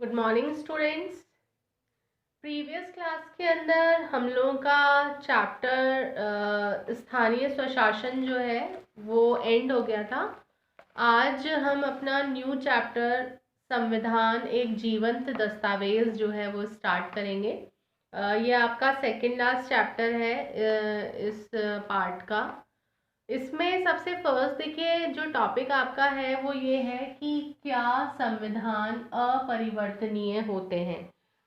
Good morning students. Previous class के अंदर हम लोगों का चैप्टर स्थानीय स्वशासन जो है वो एंड हो गया था। आज हम अपना न्यू चैप्टर संविधान एक जीवंत दस्तावेज जो है वो स्टार्ट करेंगे। ये आपका सेकेंड लास्ट चैप्टर है इस पार्ट का। इसमें सबसे फर्स्ट देखिए जो टॉपिक आपका है वो ये है कि क्या संविधान अपरिवर्तनीय होते हैं।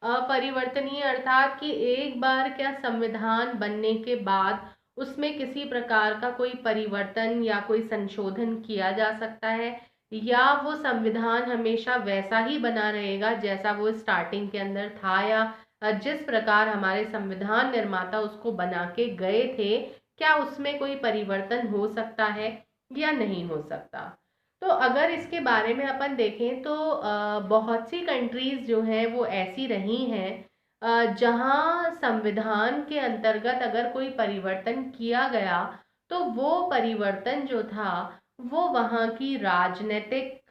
अपरिवर्तनीय अर्थात कि एक बार क्या संविधान बनने के बाद उसमें किसी प्रकार का कोई परिवर्तन या कोई संशोधन किया जा सकता है, या वो संविधान हमेशा वैसा ही बना रहेगा जैसा वो स्टार्टिंग के अंदर था, या जिस प्रकार हमारे संविधान निर्माता उसको बना के गए थे क्या उसमें कोई परिवर्तन हो सकता है या नहीं हो सकता। तो अगर इसके बारे में अपन देखें तो बहुत सी कंट्रीज जो हैं वो ऐसी रही हैं जहां संविधान के अंतर्गत अगर कोई परिवर्तन किया गया तो वो परिवर्तन जो था वो वहाँ की राजनीतिक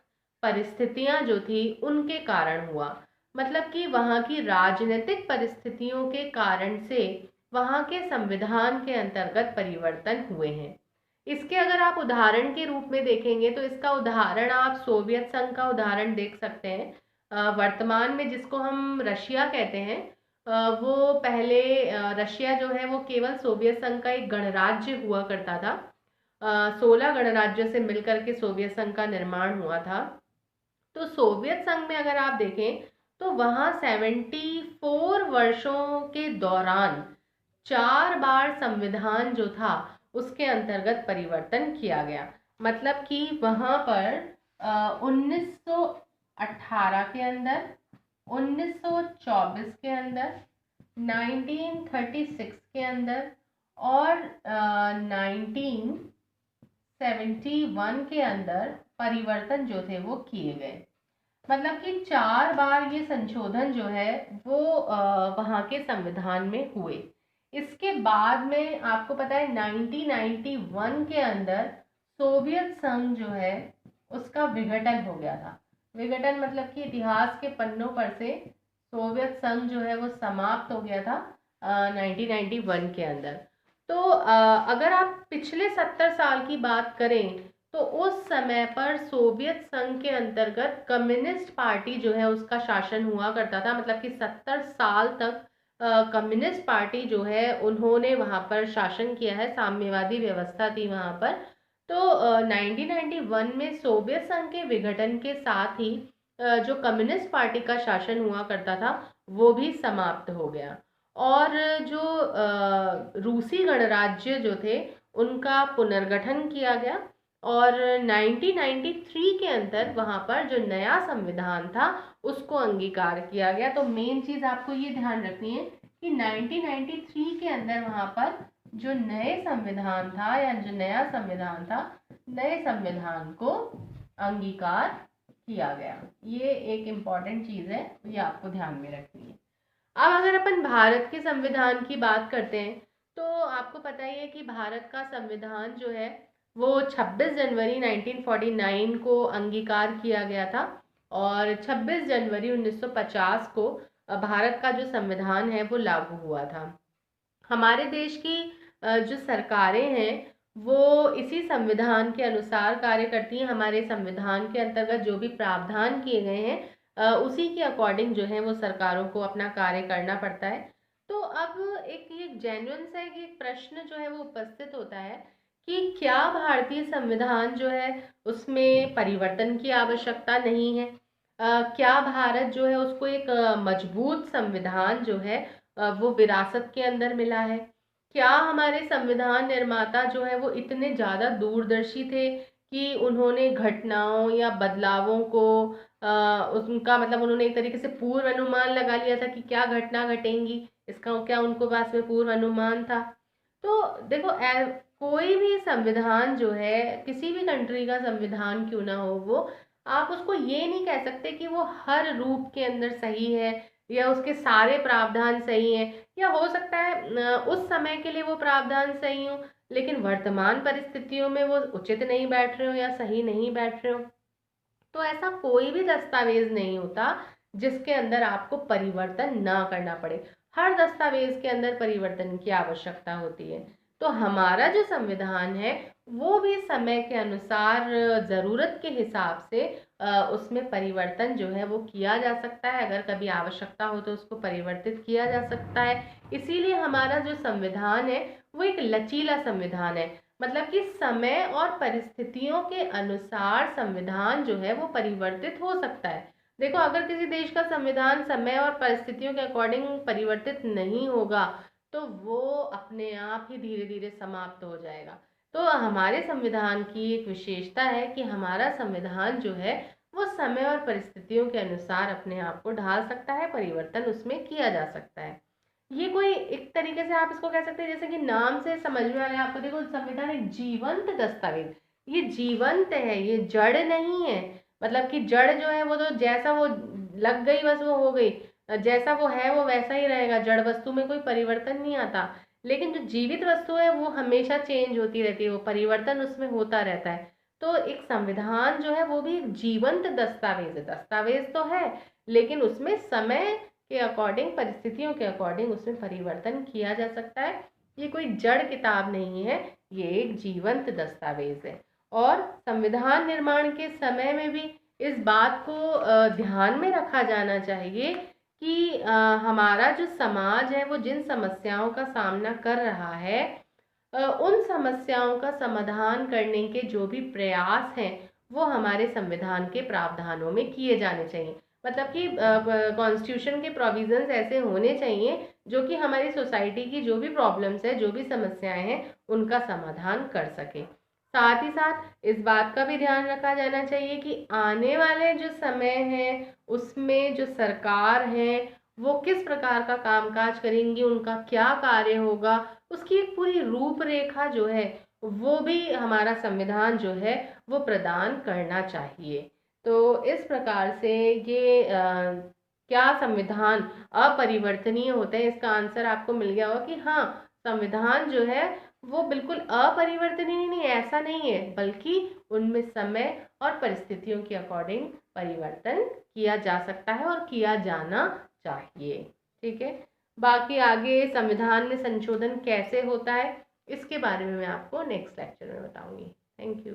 परिस्थितियां जो थी उनके कारण हुआ। मतलब कि वहाँ की राजनीतिक परिस्थितियों के कारण से वहाँ के संविधान के अंतर्गत परिवर्तन हुए हैं। इसके अगर आप उदाहरण के रूप में देखेंगे तो इसका उदाहरण आप सोवियत संघ का उदाहरण देख सकते हैं। वर्तमान में जिसको हम रशिया कहते हैं, वो पहले रशिया जो है वो केवल सोवियत संघ का एक गणराज्य हुआ करता था। 16 गणराज्यों से मिलकर के सोवियत संघ का निर्माण हुआ था। तो सोवियत संघ में अगर आप देखें तो वहाँ 74 वर्षों के दौरान 4 बार संविधान जो था उसके अंतर्गत परिवर्तन किया गया। मतलब कि वहाँ पर 1918 के अंदर, 1924 के अंदर, 1936 के अंदर और 1971 के अंदर परिवर्तन जो थे वो किए गए। मतलब कि 4 बार ये संशोधन जो है वो वहाँ के संविधान में हुए। इसके बाद में आपको पता है 1991 के अंदर सोवियत संघ जो है उसका विघटन हो गया था। विघटन मतलब कि इतिहास के पन्नों पर से सोवियत संघ जो है वो समाप्त हो गया था 1991 के अंदर। तो अगर आप पिछले 70 साल की बात करें तो उस समय पर सोवियत संघ के अंतर्गत कम्युनिस्ट पार्टी जो है उसका शासन हुआ करता था। मतलब कि 70 साल तक कम्युनिस्ट पार्टी जो है उन्होंने वहां पर शासन किया है, साम्यवादी व्यवस्था थी वहां पर। तो 1991 में सोवियत संघ के विघटन के साथ ही जो कम्युनिस्ट पार्टी का शासन हुआ करता था वो भी समाप्त हो गया। और जो रूसी गणराज्य जो थे उनका पुनर्गठन किया गया और 1993 के अंदर वहां पर जो नया संविधान था उसको अंगीकार किया गया। तो मेन चीज आपको ये ध्यान रखनी है कि 1993 के अंदर वहां पर जो नए संविधान था या जो नया संविधान था, नए संविधान को अंगीकार किया गया। ये एक इम्पॉर्टेंट चीज है, ये आपको ध्यान में रखनी है। अब अगर अपन भारत के संविधान की बात करते हैं तो आपको पता ही है कि भारत का संविधान जो है वो 26 जनवरी 1949 को अंगीकार किया गया था और 26 जनवरी 1950 को भारत का जो संविधान है वो लागू हुआ था। हमारे देश की जो सरकारें हैं वो इसी संविधान के अनुसार कार्य करती हैं। हमारे संविधान के अंतर्गत जो भी प्रावधान किए गए हैं उसी के अकॉर्डिंग जो है वो सरकारों को अपना कार्य करना पड़ता है। तो अब एक ये जेन्युइन सा एक प्रश्न जो है वो उपस्थित होता है कि क्या भारतीय संविधान जो है उसमें परिवर्तन की आवश्यकता नहीं है? क्या भारत जो है उसको एक मजबूत संविधान जो है वो विरासत के अंदर मिला है? क्या हमारे संविधान निर्माता जो है वो इतने ज़्यादा दूरदर्शी थे कि उन्होंने घटनाओं या बदलावों को उनका मतलब उन्होंने एक तरीके से पूर्व अनुमान लगा लिया था कि क्या घटना घटेंगी, इसका क्या उनको पास में पूर्व अनुमान था? तो देखो कोई भी संविधान जो है किसी भी कंट्री का संविधान क्यों ना हो वो, आप उसको ये नहीं कह सकते कि वो हर रूप के अंदर सही है या उसके सारे प्रावधान सही हैं। या हो सकता है उस समय के लिए वो प्रावधान सही हो लेकिन वर्तमान परिस्थितियों में वो उचित नहीं बैठ रहे हो या सही नहीं बैठ रहे हो। तो ऐसा कोई भी दस्तावेज नहीं होता जिसके अंदर आपको परिवर्तन ना करना पड़े। हर दस्तावेज के अंदर परिवर्तन की आवश्यकता होती है। तो हमारा जो संविधान है वो भी समय के अनुसार ज़रूरत के हिसाब से उसमें परिवर्तन जो है वो किया जा सकता है। अगर कभी आवश्यकता हो तो उसको परिवर्तित किया जा सकता है। इसीलिए हमारा जो संविधान है वो एक लचीला संविधान है। मतलब कि समय और परिस्थितियों के अनुसार संविधान जो है वो परिवर्तित हो सकता है। देखो, अगर किसी देश का संविधान समय और परिस्थितियों के अकॉर्डिंग परिवर्तित नहीं होगा तो वो अपने आप ही धीरे धीरे समाप्त हो जाएगा। तो हमारे संविधान की एक विशेषता है कि हमारा संविधान जो है वो समय और परिस्थितियों के अनुसार अपने आप को ढाल सकता है, परिवर्तन उसमें किया जा सकता है। ये कोई एक तरीके से आप इसको कह सकते हैं, जैसे कि नाम से समझ में आ रहा है आपको, देखो संविधान एक जीवंत दस्तावेज, ये जीवंत है, ये जड़ नहीं है। मतलब कि जड़ जो है वो तो जैसा वो लग गई बस वो हो गई, जैसा वो है वो वैसा ही रहेगा, जड़ वस्तु में कोई परिवर्तन नहीं आता। लेकिन जो जीवित वस्तु है वो हमेशा चेंज होती रहती है, वो परिवर्तन उसमें होता रहता है। तो एक संविधान जो है वो भी एक जीवंत दस्तावेज है। दस्तावेज तो है लेकिन उसमें समय के अकॉर्डिंग, परिस्थितियों के अकॉर्डिंग उसमें परिवर्तन किया जा सकता है। ये कोई जड़ किताब नहीं है, ये एक जीवंत दस्तावेज है। और संविधान निर्माण के समय में भी इस बात को ध्यान में रखा जाना चाहिए कि हमारा जो समाज है वो जिन समस्याओं का सामना कर रहा है उन समस्याओं का समाधान करने के जो भी प्रयास हैं वो हमारे संविधान के प्रावधानों में किए जाने चाहिए। मतलब कि कॉन्स्टिट्यूशन के प्रोविजंस ऐसे होने चाहिए जो कि हमारी सोसाइटी की जो भी प्रॉब्लम्स है, जो भी समस्याएं हैं, उनका समाधान कर सके। साथ ही साथ इस बात का भी ध्यान रखा जाना चाहिए कि आने वाले जो समय है उसमें जो सरकार है वो किस प्रकार का कामकाज करेंगी, उनका क्या कार्य होगा, उसकी एक पूरी रूपरेखा जो है वो भी हमारा संविधान जो है वो प्रदान करना चाहिए। तो इस प्रकार से ये क्या संविधान अपरिवर्तनीय होते हैं, इसका आंसर आपको मिल गया होगा कि हाँ, संविधान जो है वो बिल्कुल अपरिवर्तनीय नहीं, ऐसा नहीं है, बल्कि उनमें समय और परिस्थितियों के अकॉर्डिंग परिवर्तन किया जा सकता है और किया जाना चाहिए। ठीक है, बाकी आगे संविधान में संशोधन कैसे होता है इसके बारे में मैं आपको नेक्स्ट लेक्चर में बताऊंगी। Thank you.